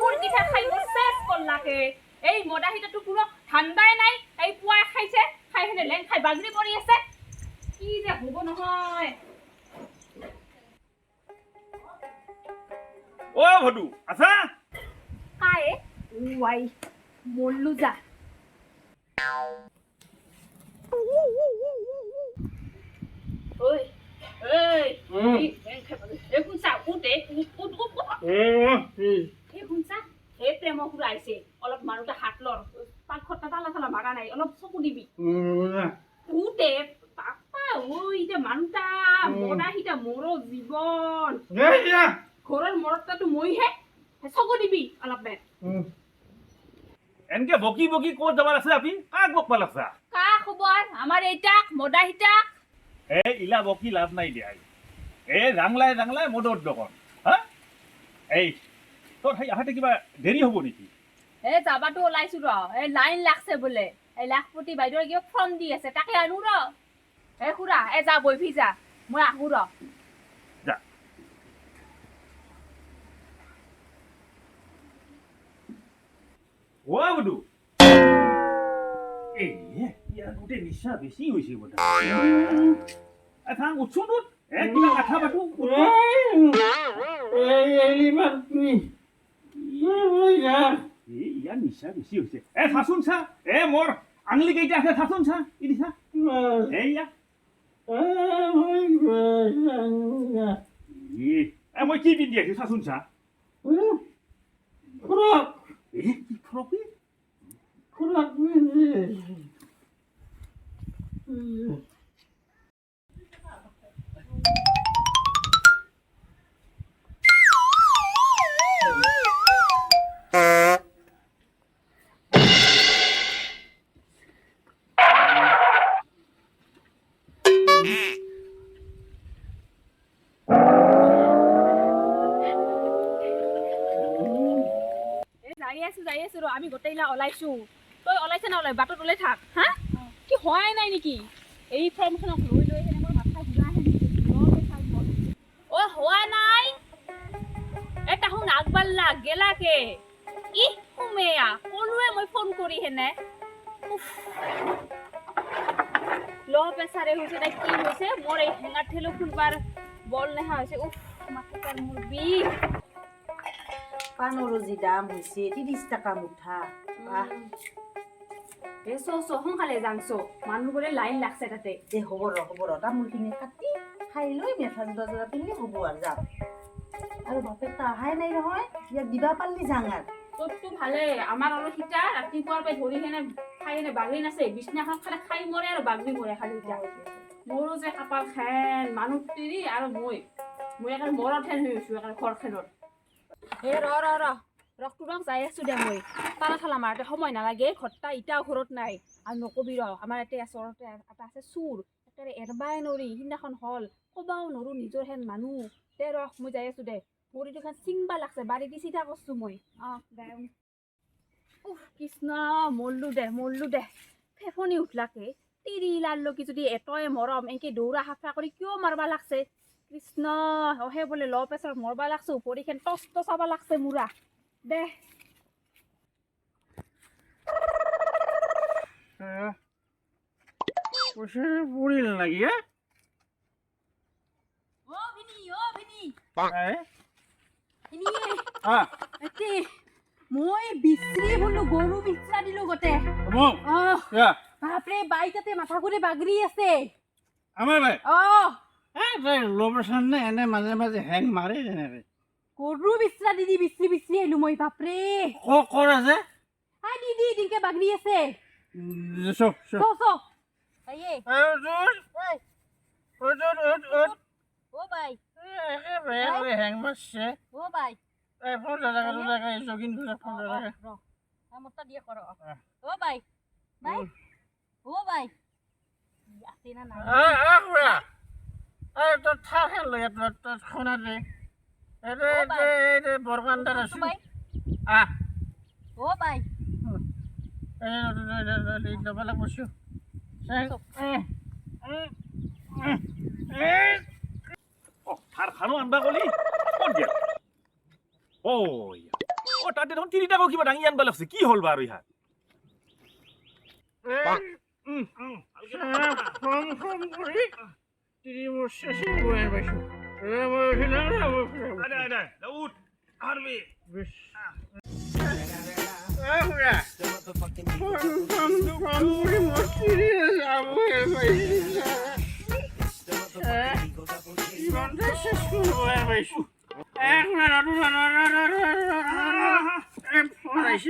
কোন পিঠা খাই মোৰ চেছ করলাকে এই মদাহিটাটো পুরো ঠান্ডাই নাই এই পুয়া খাইছে খাই হেনে লেং খাই বাজরি পড়ি আছে কি যে হব নহয় ও ভদু আছা কায়ে ওয়াই মল্লু যা ওই এই লেং খাই বাজরি এ কোন সা উঠে উঠ এই কোন সা এই প্রেম ঘুরাইছে অলপ মানুষটা হাতলর পাঁচটা তালা তালা মারা নাই অলপ চকু দিবি উঠে বাপা ওই যে মানুষটা মদাহিটা মোর জীবন ঘরের মরদটাতো মইহে চকু দিবি অলপ বেট এনকে বকি বকি ক'ত যাবার আছে আপনি কাক বকবা লাগছা কা খবর আমার এইটাক মদাহিটাক এই ইলা বকি লাভ নাই দিয়া এই জাংলাই জাংলাই মদৰ দোকান হা এই তোর হাই আহাতে কিবা দেরি হব নেকি এ যাবাটো ওলাইছো র এই লাইন লাগছে বলে এই লাখপতি বাইদেউৰ কিবা ফর্ম দি আছে তাকে আনু র এ খুড়া এ যা বইফি যা মই আহু র যা ও বদু এই ইয়াৰ গোটে নিশা বেছি হৈছে বদা থাং উঠছোন এ কিবা কথা পাতো ইয়াৰ নিশা বেছি হৈছে এ চাচোন চা এ মোৰ আঙুলি কেইটা আছে চাচোন চা ই দিছা এইয়া এ মই কি পিন্ধি আছো চাচোন চা কি ফ্ৰক যাই আছো ৰ আমি গোটেইলা ওলাইছো তই ওলাইছে না ওলাই বাটত ওলাই থাক হা কি হয় নাই নেকি এই ফৰ্মখনক লৈ লৈ হেনে মোৰ মাথা ঘূৰা হেনে ও হোৱা নাই এটা হুন আগবাল্লা গেলাকে ই হুমেয়া কোনোৱে মই ফোন কৰি হেনে লো প্ৰেছাৰে হৈছে না কি হৈছে মোৰ এই হেঙাৰ ঠেলো খুলবাৰ বল নেহা হৈছে উফ মাথাৰ মোৰ বিষ পানৰ যি দাম হৈছে 30 টাকা মুঠা এসো সোহংকালে জানছো মানুহবোৰে লাইন লাগছে তাতে যে হ'ব ৰ তামোলখিনি কাটি খাই লৈ মেথান দজৰা পিন্ধি হ'ব আৰু যাম আৰু বাপে তাহাই নাই নহয় ইয়াক দিবা পাৰলি জাঙাৰ তোৰটো ভালে আমাৰ আৰু সিটা ৰাতিপুৱাৰ পৰা ধৰি হেনে খাই হেনে বাগৰি নাছে বিছনাখন খালে খাই মৰে আৰু বাগৰি মৰে খালি এতিয়া মোৰো যে কপাল খেন মানুহ তিৰি আৰু মই এখন মৰত হেন হৈ আছো এখন ঘৰখনত এ ৰ ৰক্তৰক যাই আছো দে মই তালা থালা মাৰতে সময় নালাগে ঘৰটা ইটাও ঘৰত নাই আৰু নকবি ৰ আমাৰ ইয়াতে ওচৰতে এটা আছে চুৰ একেবাৰে এৰবাই নৰি সিদিনাখন হল কবাও নৰো নিজৰ হেন মানুহ দে ৰখ মই যাই আছো দে ভৰিটো খান চিংবা লাগছে বাৰী দি চিধা কৰছো মই দে উফ কৃষ্ণ মৰলো দে ফেফনি উঠলাকে তিৰি লালকি যদি এটয়ে মৰম এনেকে দৌৰা হাফা কৰি কিয় মাৰবা লাগছে কৃষ্ণ অহে বোলে ল প্ৰেছাৰ মৰবা লাগছে ভৰিখন টচ টচাবা লাগছে মুৰা দে পইচা পৰিল নেকি ও ভিনি এতে মই বিচৰি বলো গৰু বিচৰা দিলো গতে বাপৰে বাইকতে মাথা ঘুৰে বাগৰি আছে আমাৰ ভাই ল' প্ৰেছাৰ নে এনে মাজে মাজে হেং মাৰে যেনেকে গৰু বিচৰা দিদি বিচৰি আহিলো মই বাপৰে ক'ত আছে দিদি দিনকে বাগৰি আছে ও ভাই হেং মারছে ও ভাই ফোন দাদা জগিন ফোন দাদা মতা দিয়ে কর ও ভাই ও ভাই আছে না না তো থাকেন লই তো খোনা দে এ বরগান্ডার আছে ও ভাই এই ডবলা বসু থার খানো আনবা গলি কোন দিয়া তাতে দেখোন তিনিটাকো কিবা দাঙি আনবা লাগছে কি হ'ল বাৰু ইহাত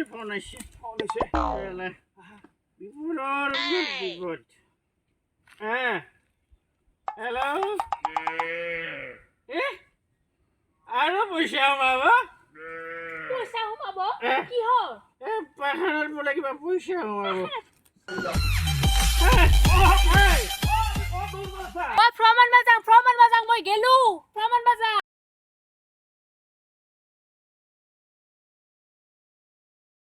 ফোন আহিছে বিপুলৰ বিপদ হেল্ল' আৰু পইচা সোমাব পইচা সোমাব কি হ'ল পাহাৰত বোলে কিবা পইচা সোমাব